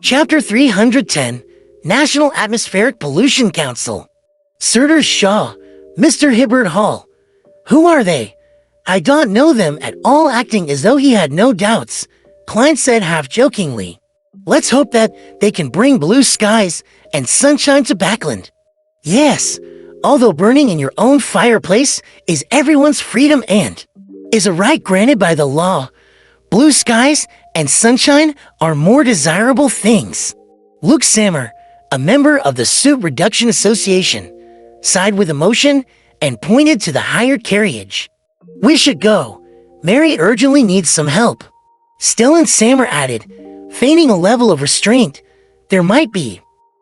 Chapter 310, National Atmospheric Pollution Council. Surtur Shaw, Mr. Hibbert Hall. Who are they? I don't know them at all, acting as though he had no doubts. Klein said half-jokingly. Let's hope that they can bring blue skies and sunshine to Backland. Yes, although burning in your own fireplace is everyone's freedom and is a right granted by the law, blue skies and sunshine are more desirable things. Luke Sammer, a member of the Suit Reduction Association, sighed with emotion and pointed to the hired carriage. We should go. Mary urgently needs some help. Still, and Sammer added, feigning a level of restraint, there might be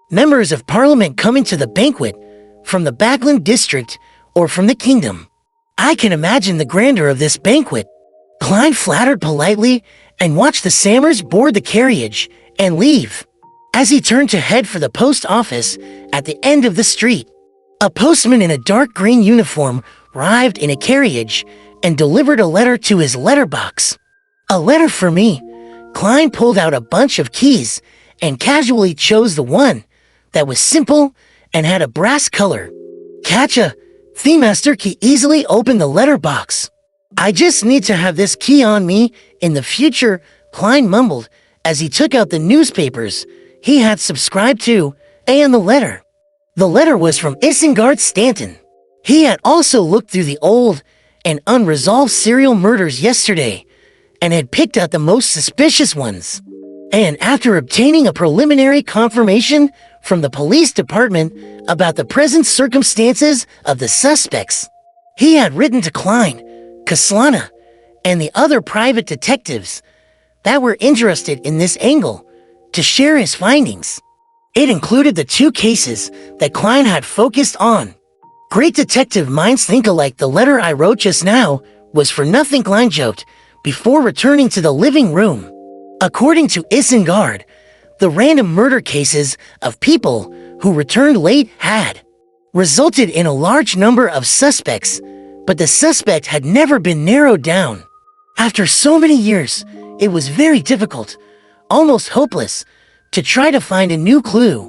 members of parliament coming to the banquet from the Backland district or from the kingdom. I can imagine the grandeur of this banquet. Klein flattered politely and watched the Sammers board the carriage and leave. As he turned to head for the post office at the end of the street, a postman in a dark green uniform arrived in a carriage and delivered a letter to his letterbox. A letter for me. Klein pulled out a bunch of keys and casually chose the one that was simple and had a brass color. Catcha, the master key easily opened the letterbox. I just need to have this key on me in the future, Klein mumbled as he took out the newspapers he had subscribed to and the letter. The letter was from Isengard Stanton. He had also looked through the old and unresolved serial murders yesterday and had picked out the most suspicious ones. And after obtaining a preliminary confirmation from the police department about the present circumstances of the suspects, he had written to Klein, Kaslana, and the other private detectives that were interested in this angle to share his findings. It included the two cases that Klein had focused on. Great detective minds think alike. The letter I wrote just now was for nothing, Klein joked before returning to the living room. According to Isengard, the random murder cases of people who returned late had resulted in a large number of suspects, but the suspect had never been narrowed down. After so many years, it was very difficult, almost hopeless, to try to find a new clue.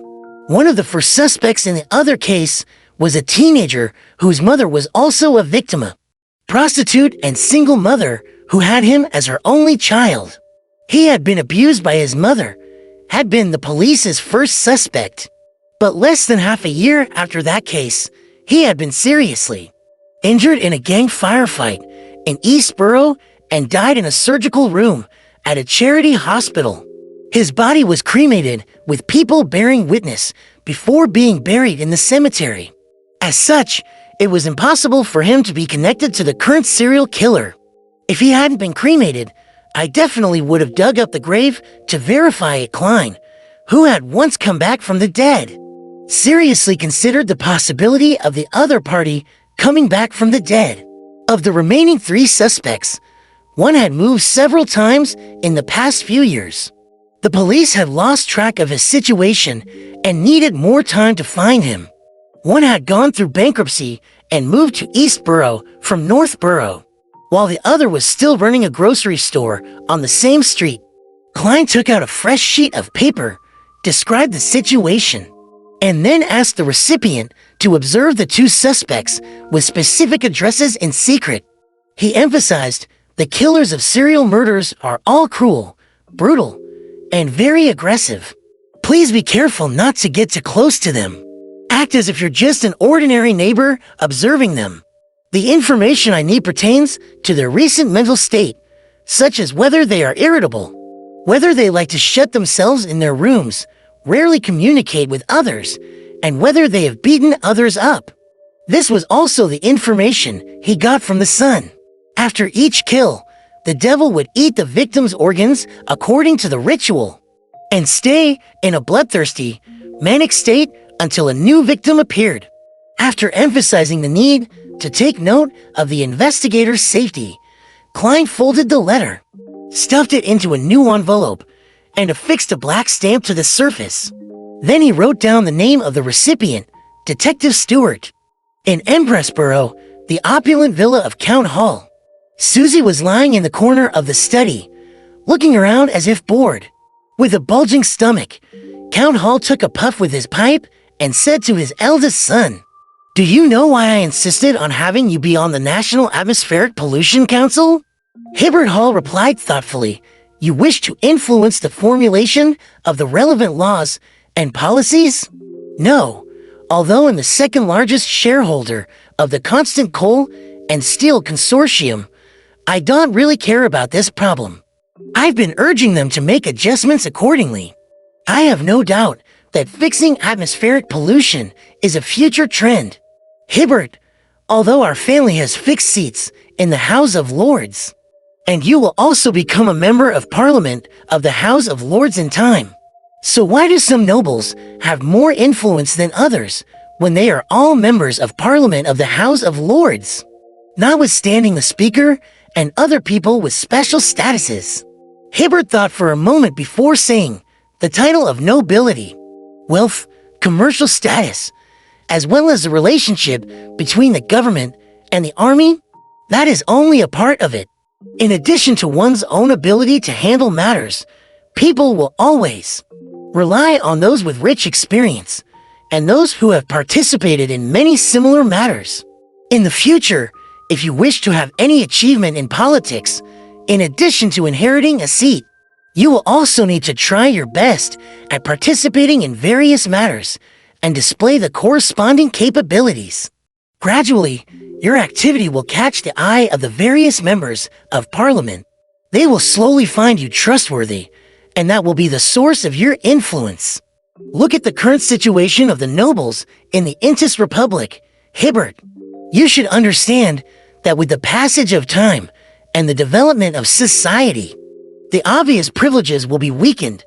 One of the first suspects in the other case was a teenager whose mother was also a victim, a prostitute and single mother who had him as her only child. He had been abused by his mother, had been the police's first suspect. But less than half a year after that case, he had been seriously injured in a gang firefight in Eastborough and died in a surgical room at a charity hospital. His body was cremated with people bearing witness before being buried in the cemetery. As such, it was impossible for him to be connected to the current serial killer. If he hadn't been cremated, I definitely would have dug up the grave to verify it. Klein, who had once come back from the dead, seriously considered the possibility of the other party coming back from the dead. Of the remaining three suspects, one had moved several times in the past few years. The police had lost track of his situation and needed more time to find him. One had gone through bankruptcy and moved to Eastborough from Northborough, while the other was still running a grocery store on the same street. Klein took out a fresh sheet of paper, described the situation, and then asked the recipient to observe the two suspects with specific addresses in secret. He emphasized, the killers of serial murders are all cruel, brutal, and very aggressive. Please be careful not to get too close to them. Act as if you're just an ordinary neighbor observing them. The information I need pertains to their recent mental state, such as whether they are irritable, whether they like to shut themselves in their rooms, rarely communicate with others, and whether they have beaten others up. This was also the information he got from the son. After each kill, the devil would eat the victim's organs according to the ritual, and stay in a bloodthirsty, manic state until a new victim appeared. After emphasizing the need to take note of the investigator's safety, Klein folded the letter, stuffed it into a new envelope, and affixed a black stamp to the surface. Then he wrote down the name of the recipient, Detective Stewart. In Empressborough, the opulent villa of Count Hall. Susie was lying in the corner of the study, looking around as if bored. With a bulging stomach, Count Hall took a puff with his pipe and said to his eldest son, "Do you know why I insisted on having you be on the National Atmospheric Pollution Council?" Hibbert Hall replied thoughtfully, "You wish to influence the formulation of the relevant laws and policies?" "No, although I'm the second largest shareholder of the Constant Coal and Steel Consortium, I don't really care about this problem. I've been urging them to make adjustments accordingly. I have no doubt that fixing atmospheric pollution is a future trend. Hibbert, although our family has fixed seats in the House of Lords, and you will also become a member of Parliament of the House of Lords in time. So why do some nobles have more influence than others when they are all members of Parliament of the House of Lords, notwithstanding the Speaker and other people with special statuses?" Hibbert thought for a moment before saying, "The title of nobility, wealth, commercial status, as well as the relationship between the government and the army, that is only a part of it. In addition to one's own ability to handle matters, people will always rely on those with rich experience and those who have participated in many similar matters. In the future, if you wish to have any achievement in politics, in addition to inheriting a seat, you will also need to try your best at participating in various matters and display the corresponding capabilities. Gradually, your activity will catch the eye of the various members of Parliament. They will slowly find you trustworthy, and that will be the source of your influence. Look at the current situation of the nobles in the Intis Republic, Hibbert. You should understand that with the passage of time and the development of society, the obvious privileges will be weakened,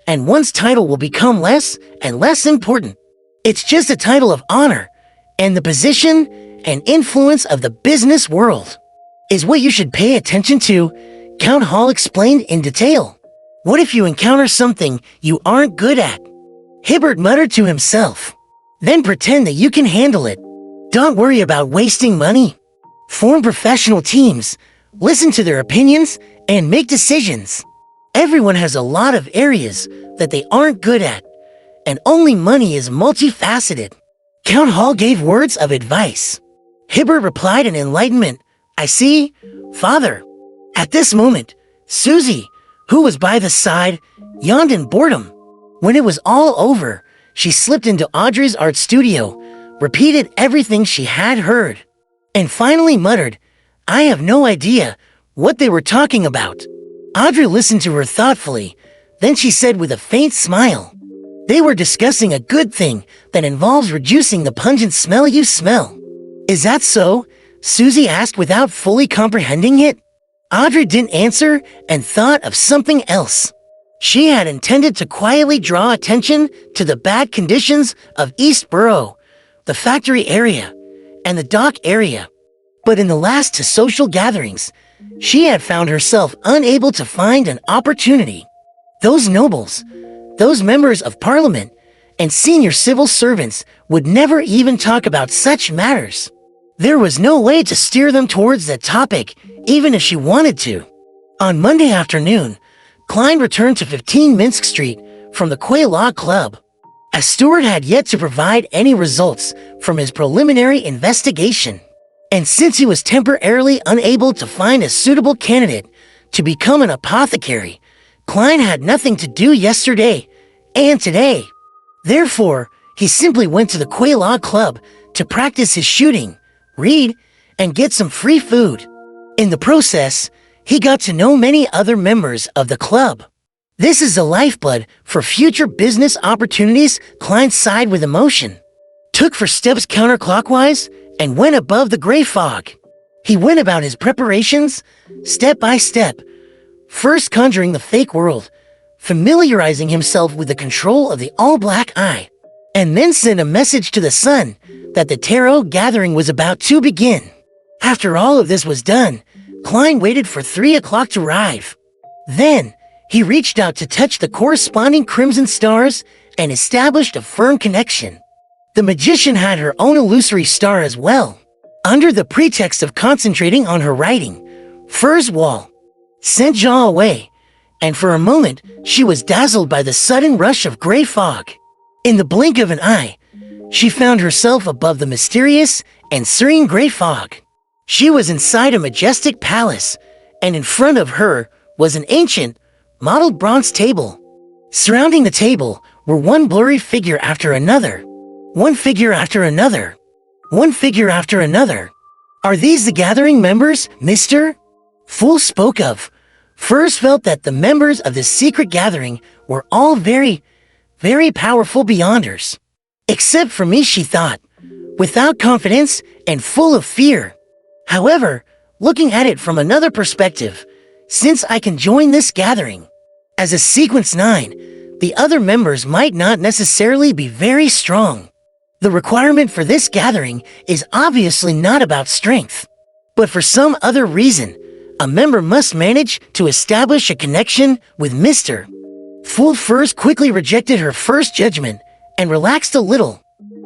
and one's title will become less and less important. It's just a title of honor, and the position and influence of the business world is what you should pay attention to," Count Hall explained in detail. "What if you encounter something you aren't good at?" Hibbert muttered to himself. "Then pretend that you can handle it. Don't worry about wasting money. Form professional teams, listen to their opinions, and make decisions. Everyone has a lot of areas that they aren't good at, and only money is multifaceted." Count Hall gave words of advice. Hibbert replied in enlightenment, "I see, father." At this moment, Susie, who was by the side, yawned in boredom. When it was all over, she slipped into Audrey's art studio, repeated everything she had heard, and finally muttered, "I have no idea what they were talking about." Audrey listened to her thoughtfully, then she said with a faint smile, "They were discussing a good thing that involves reducing the pungent smell you smell." "Is that so?" Susie asked without fully comprehending it. Audrey didn't answer and thought of something else. She had intended to quietly draw attention to the bad conditions of East Borough, the factory area, and the dock area. But in the last two social gatherings, she had found herself unable to find an opportunity. Those nobles, those members of Parliament, and senior civil servants would never even talk about such matters. There was no way to steer them towards that topic, even if she wanted to. On Monday afternoon, Klein returned to 15 Minsk Street from the Quay Law Club. As Stewart had yet to provide any results from his preliminary investigation, and since he was temporarily unable to find a suitable candidate to become an apothecary, Klein had nothing to do yesterday and today. Therefore, he simply went to the Quay Law Club to practice his shooting, read, and get some free food. In the process, he got to know many other members of the club. This is the lifeblood for future business opportunities, Klein sighed with emotion, took 4 steps counterclockwise, and went above the gray fog. He went about his preparations, step by step, first conjuring the fake world, familiarizing himself with the control of the all-black eye, and then sent a message to the sun that the tarot gathering was about to begin. After all of this was done, Klein waited for 3 o'clock to arrive. Then, he reached out to touch the corresponding crimson stars and established a firm connection. The magician had her own illusory star as well, under the pretext of concentrating on her writing. Furs Wall sent Jean away, and for a moment she was dazzled by the sudden rush of gray fog. In the blink of an eye, she found herself above the mysterious and serene gray fog. She was inside a majestic palace, and in front of her was an ancient, mottled bronze table. Surrounding the table were one blurry figure after another. One figure after another. One figure after another. Are these the gathering members, Mr. Fool spoke of? First felt that the members of this secret gathering were all very, very powerful beyonders. Except for me, she thought, without confidence and full of fear. However, looking at it from another perspective, since I can join this gathering as a Sequence 9, the other members might not necessarily be very strong. The requirement for this gathering is obviously not about strength, but for some other reason, a member must manage to establish a connection with Mr. Fool first quickly rejected her first judgment and relaxed a little.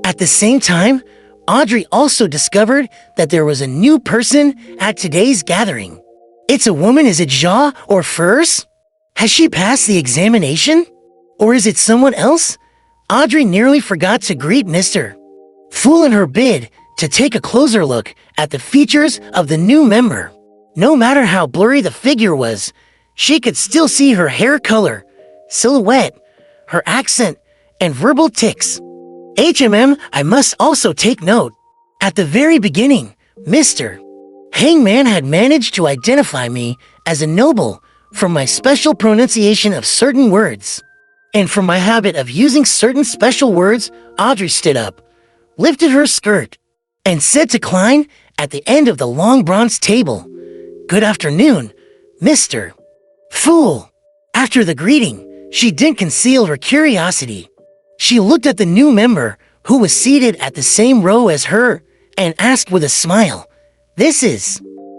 At the same time, Audrey also discovered that there was a new person at today's gathering. It's a woman. Is it Ja or Furs? Has she passed the examination? Or is it someone else? Audrey nearly forgot to greet Mr. Fool in her bid to take a closer look at the features of the new member. No matter how blurry the figure was, she could still see her hair color, silhouette, her accent, and verbal tics. I must also take note. At the very beginning, Mr. Hangman had managed to identify me as a noble from my special pronunciation of certain words. And from my habit of using certain special words, Audrey stood up, lifted her skirt, and said to Klein at the end of the long bronze table, "Good afternoon, Mr. Fool." After the greeting, she didn't conceal her curiosity. She looked at the new member who was seated at the same row as her and asked with a smile, "This is